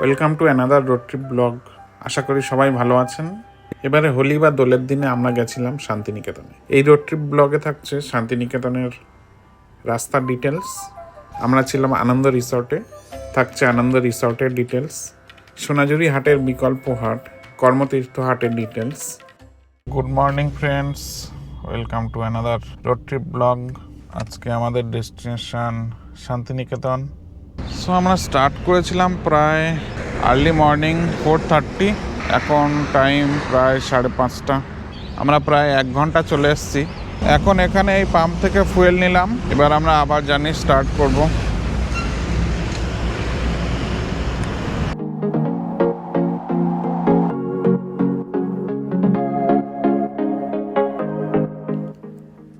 Welcome to another road trip blog. আশা করি সবাই ভালো আছেন। এবারে হোলি বা দোলের দিনে আমরা গেছিলাম শান্তিনিকেতনে। এই রোড ট্রিপ ব্লগে থাকছে শান্তিনিকেতনের রাস্তার ডিটেলস। আমরা ছিলাম আনন্দ রিসর্টে, থাকছে আনন্দ রিসর্টের ডিটেলস, সোনাঝুরি হাটের বিকল্প হাট, কর্মতীর্থ হাটের details. Good morning friends, welcome to another road trip blog. আজকে আমাদের ডেস্টিনেশন শান্তিনিকেতন। সো আমরা স্টার্ট করেছিলাম প্রায় আর্লি মর্নিং 4:30, এখন টাইম প্রায় 5:30। আমরা প্রায় 1 ঘন্টা চলে এসেছি। এখন এখানে এই পাম্প থেকে ফুয়েল নিলাম, এবার আমরা আবার জার্নি স্টার্ট করব।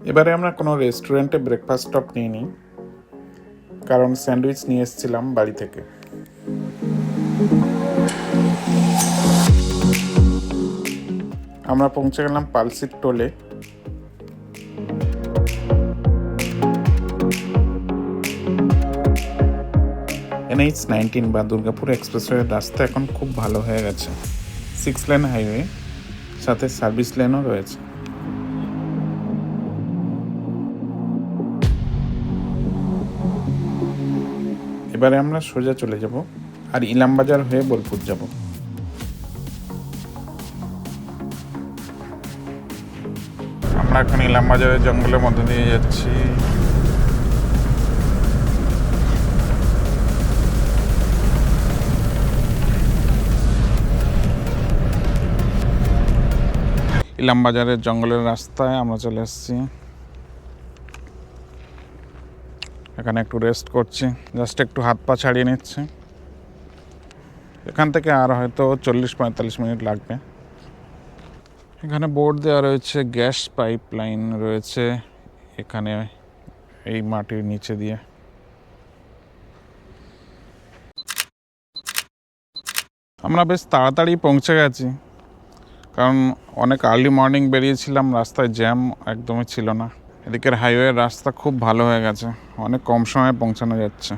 এবারে আমরা কোনো রেস্টুরেন্টে ব্রেকফাস্ট স্টপ নিইনি, কারণ স্যান্ডউইচ নিয়ে এসেছিলাম বাড়ি থেকে। আমরা পৌঁছে গেলাম পালসির টোলে। NH-19 বা দুর্গাপুর এক্সপ্রেসওয়ের রাস্তা এখন খুব ভালো হয়ে গেছে। 6 লেন হাইওয়ে, সাথে সার্ভিস লেনও রয়েছে। এবারে আমরা সোজা চলে যাব আর ইলামবাজার হয়ে বোলপুর যাব। আমরা এখন ইলামবাজারের জঙ্গলের মধ্যে দিয়ে যাচ্ছি। ইলামবাজারের জঙ্গলের রাস্তায় আমরা চলে এসেছি। এখানে একটু রেস্ট করছি, জাস্ট একটু হাত পা ছাড়িয়ে নিচ্ছি। এখান থেকে আর হয়তো 40-45 মিনিট লাগবে। এখানে বোর্ড দেওয়া রয়েছে, গ্যাস পাইপ লাইন রয়েছে এখানে এই মাটির নিচে দিয়ে। আমরা বেশ তাড়াতাড়ি পৌঁছে গেছি, কারণ অনেক আর্লি মর্নিং বেরিয়েছিলাম, রাস্তায় জ্যাম একদমই ছিল না। এদিকের হাইওয়ের রাস্তা খুব ভালো হয়ে গেছে, অনেক কম সময়ে পৌঁছানো যাচ্ছে।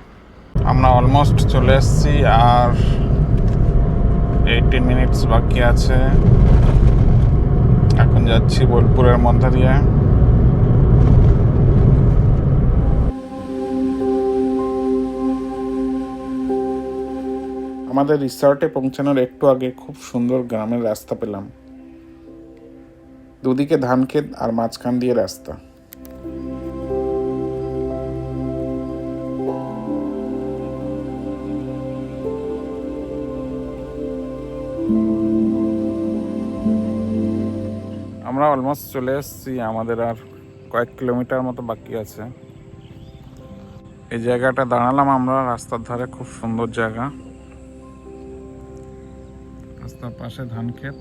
আমরা অলমোস্ট চলে এসেছি, আর 18 মিনিটস বাকি আছে। এখন যাচ্ছি বোলপুরের মধ্যে দিয়ে। আমাদের রিসর্টে পৌঁছানোর একটু আগে খুব সুন্দর গ্রামের রাস্তা পেলাম। দুদিকে ধান ক্ষেত আর মাঝখান দিয়ে রাস্তা। আমরা অলমোস্ট চলে এসেছি, আমাদের আর কয়েক কিলোমিটার মতো বাকি আছে। এই জায়গাটা দাঁড়ালাম আমরা রাস্তার ধারে, খুব সুন্দর জায়গা। রাস্তার পাশে ধান ক্ষেত।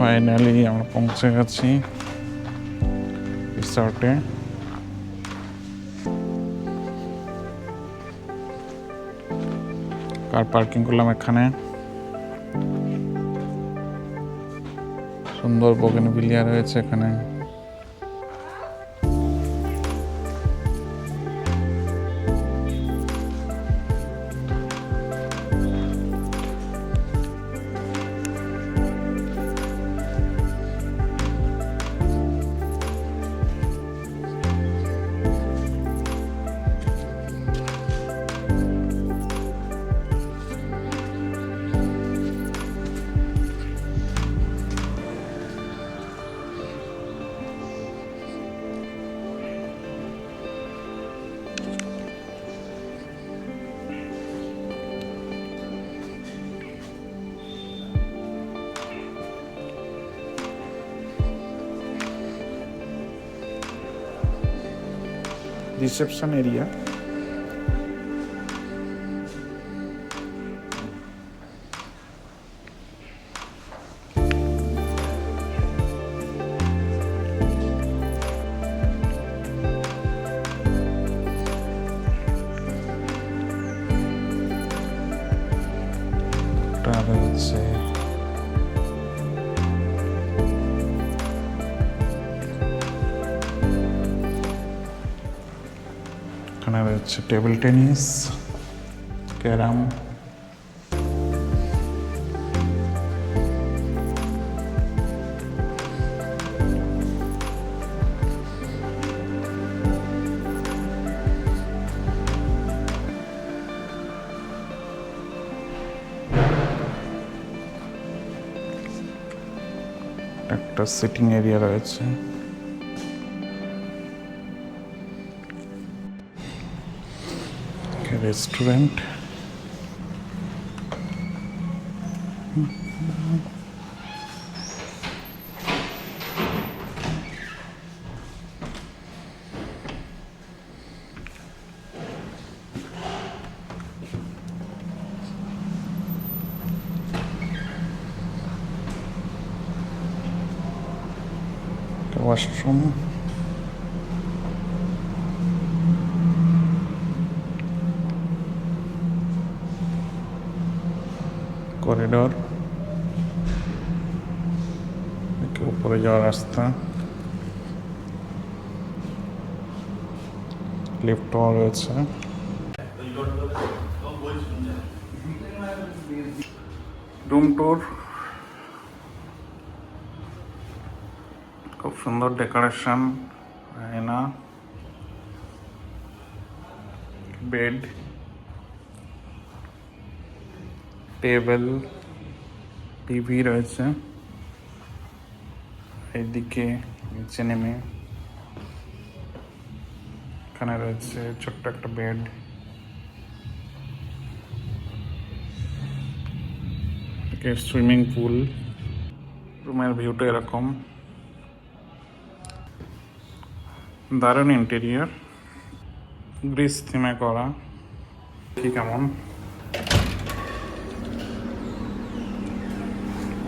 ফাইনালি আমরা পৌঁছে গেছি রিসর্টে। কার পার্কিং করলাম এখানে। সুন্দর বোগেনভিলিয়া রয়েছে এখানে। Reception area. এখানে রয়েছে টেবিল টেনিস, ক্যারাম, একটা সিটিং এরিয়া রয়েছে। রেস্টুরেন্ট, ওয়াশরুম, করিডোর, উপরে যাওয়ার রাস্তা, লিফটও রয়েছে। রুম ট্যুর, খুব সুন্দর ডেকোরেশন, আয়না, বেড, টেবিল, টিভি রয়েছে। এইদিকে নিচে নেমে এখানে রয়েছে ছোট্ট একটা বেড, সুইমিং পুল। রুমের ভিউটা এরকম, দারুণ ইন্টেরিয়ার, গ্রিস থিমে করা। ঠিক কেমন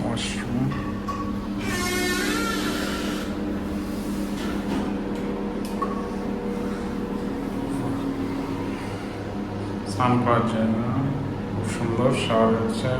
ওয়াশরুম, স্নান করার জন্য খুব সুন্দর শাওয়ার রয়েছে।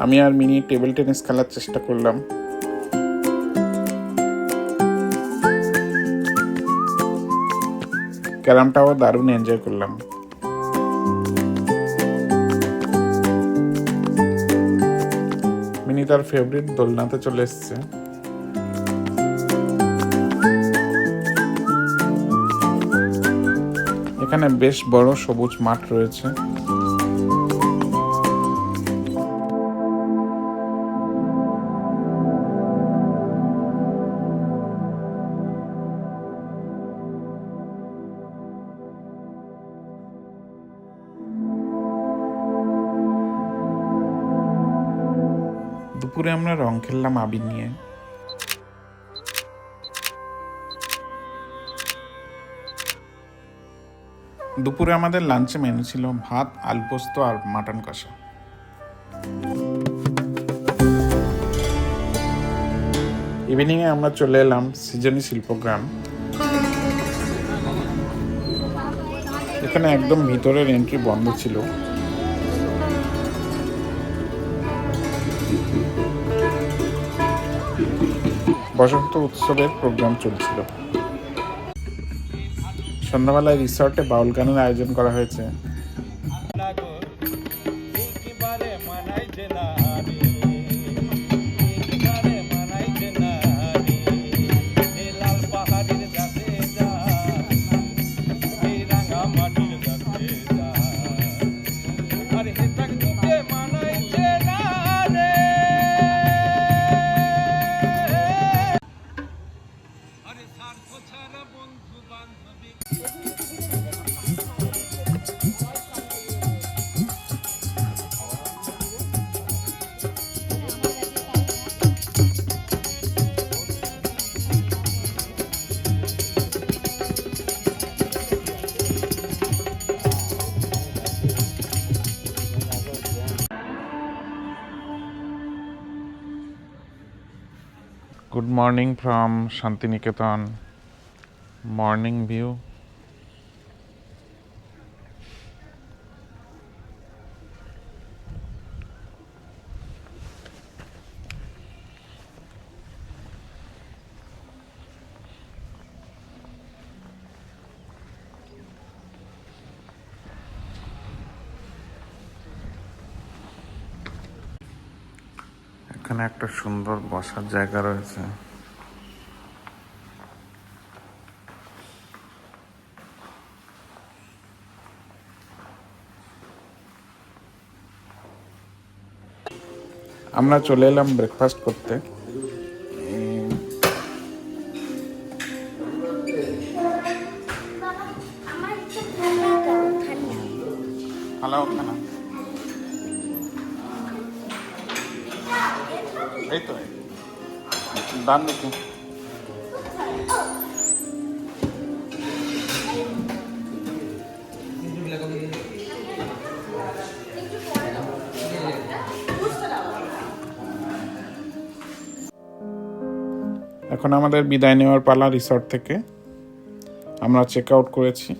আমি আর মিনি টেবিল টেনিস খেলার চেষ্টা করলাম। ক্যারামটাও দারুণ এনজয় করলাম। মিনি তার ফেভারিট দোলনাতে চলে এসছে। এখানে বেশ বড় সবুজ মাঠ রয়েছে। দুপুরে আমরা রং খেললাম আবির নিয়ে। দুপুরে আমাদের লাঞ্চে মেনু ছিল ভাত, আলু পোস্ত আর মাটন কষা। ইভিনিংয়ে আমরা চলে এলাম সৃজনী শিল্পগ্রাম। এখানে একদম ভিতরের এন্ট্রি বন্ধ ছিল। বসন্ত উৎসবের প্রোগ্রাম চলছিল। সন্ধ্যাবেলায় রিসর্টে বাউল গানের আয়োজন করা হয়েছে। Good morning from Shantiniketan. Morning view. এখানে একটা সুন্দর বসার জায়গা রয়েছে। আমরা চলে এলাম ব্রেকফাস্ট করতে। হ্যালো, খানা এই তো ডান দিকে। এখন আমাদের বিদায় নেওয়ার পালা রিসর্ট থেকে। আমরা চেক আউট করেছি।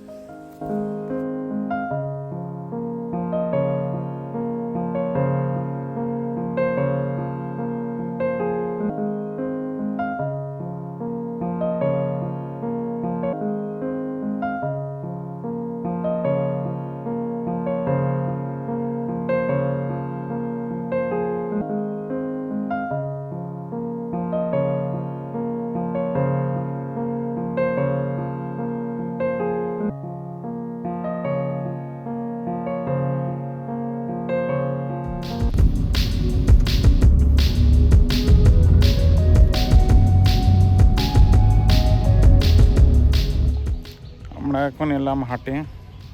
আমরা এখন এলাম হাটে।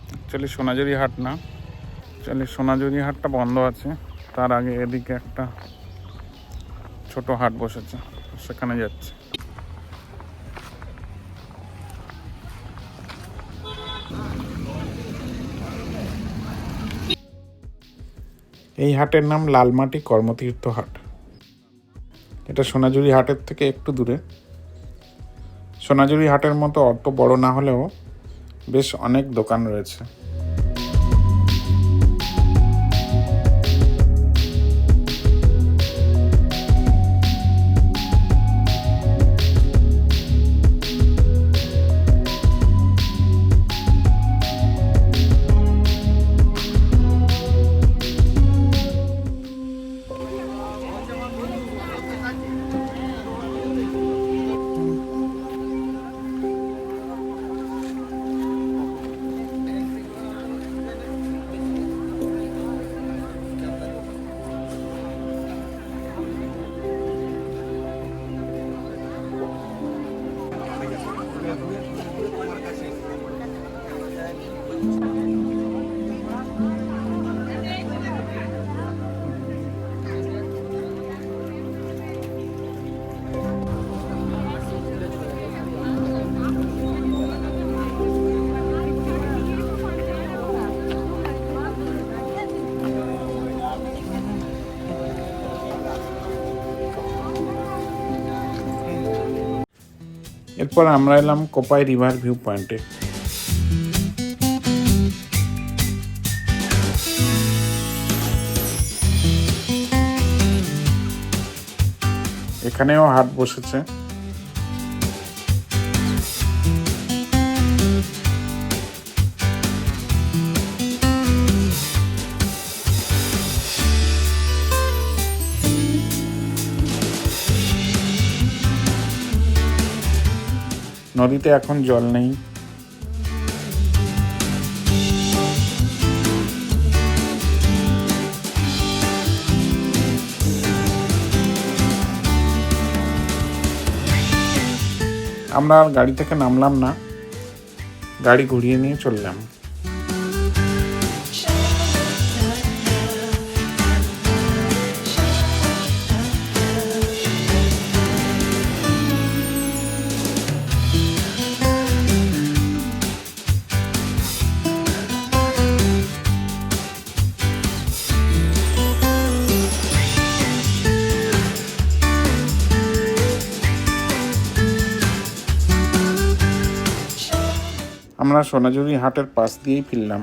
অ্যাকচুয়ালি সোনাঝুরি হাট না, অ্যাকচুয়ালি সোনাঝুরি হাটটা বন্ধ আছে। তার আগে এদিকে একটা ছোট হাট বসেছে, সেখানে যাচ্ছে। এই হাটের নাম লালমাটি কর্মতীর্থ হাট। এটা সোনাঝুরি হাটের থেকে একটু দূরে। সোনাঝুরি হাটের মতো অত বড় না হলেও বেশ অনেক দোকান রয়েছে। এরপর আমরা এলাম কোপাই রিভার ভিউ পয়েন্টে। এখানেও হাট বসেছে। নদীতে এখন জল নেই। আমরা আর গাড়ি থেকে নামলাম না, গাড়ি ঘুরিয়ে নিয়ে চললাম। আমরা সোনাঝুরি হাটের পাশ দিয়েই ফিরলাম।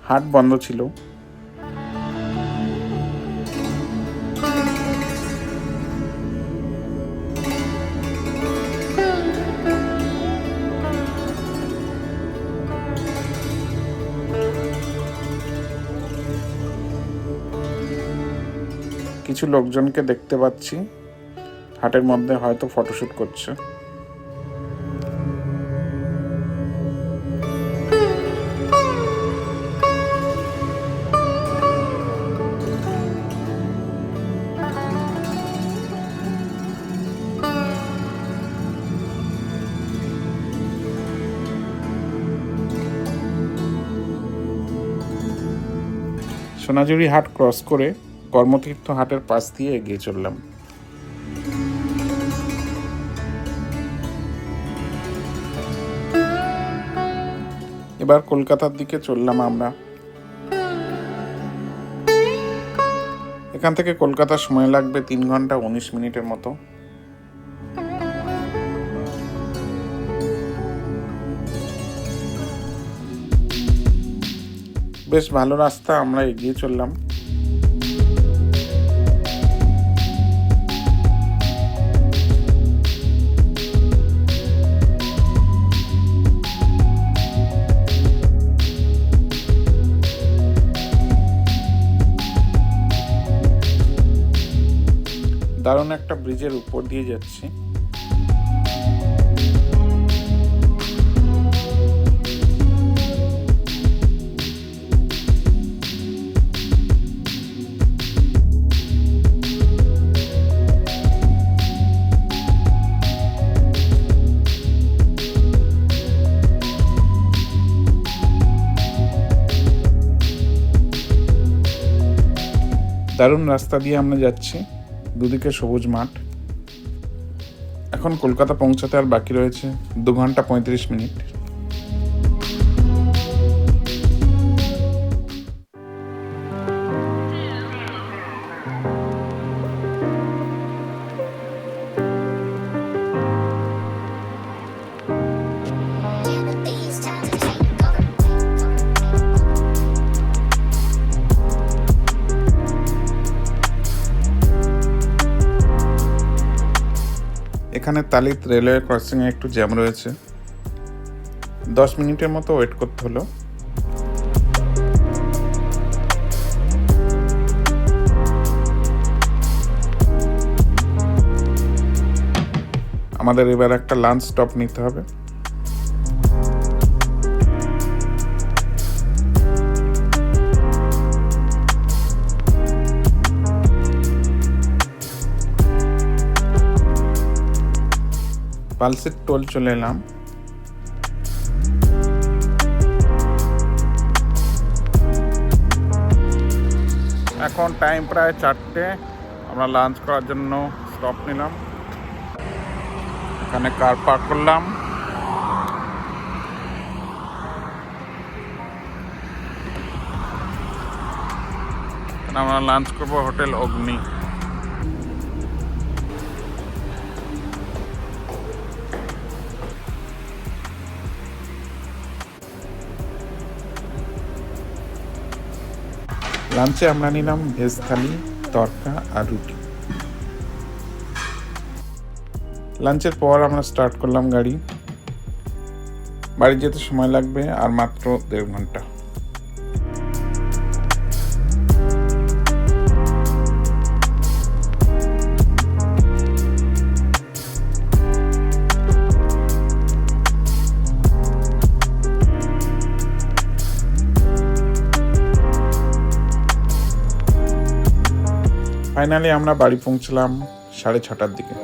হাট বন্ধ ছিল। কিছু লোকজনকে দেখতে পাচ্ছি হাটের মধ্যে, হয়তো ফটোশুট করছে। সোনাঝুরি হাট ক্রস করে কর্মতীর্থ হাটের পাশ দিয়ে এগিয়ে চললাম। এবার কলকাতার দিকে চললাম আমরা। এখান থেকে কলকাতার সময় লাগবে 3 ঘন্টা 19 মিনিটের মতো। বেশ ভালো রাস্তা, আমরা এগিয়ে চললাম। দারুণ একটা ব্রিজের উপর দিয়ে যাচ্ছি। দারুণ রাস্তা দিয়ে আমরা যাচ্ছি, দুদিকে সবুজ মাঠ। এখন কলকাতা পৌঁছাতে আর বাকি রয়েছে 2 ঘন্টা 35 মিনিট। এখানে তালিত রেলওয়ে ক্রসিংয়ে একটু জ্যাম রয়েছে, 10 মিনিটের মতো ওয়েট করতে হলো। আমাদের এবার একটা লাঞ্চ স্টপ নিতে হবে। পালসের টোল চলে এলাম। এখন টাইম প্রায় 4টে। আমরা লাঞ্চ করার জন্য স্টপ নিলাম, এখানে কার পার্ক করলাম। আমরা লাঞ্চ করবো হোটেল অগ্নি। লাঞ্চে আমরা নিলাম ভেজ থালি, তরকা আর রুটি। লাঞ্চের পর আমরা স্টার্ট করলাম গাড়ি। বাড়ি যেতে সময় লাগবে আর মাত্র 1.5 ঘন্টা। ফাইনালি আমরা বাড়ি পৌঁছলাম 6:30টার দিকে।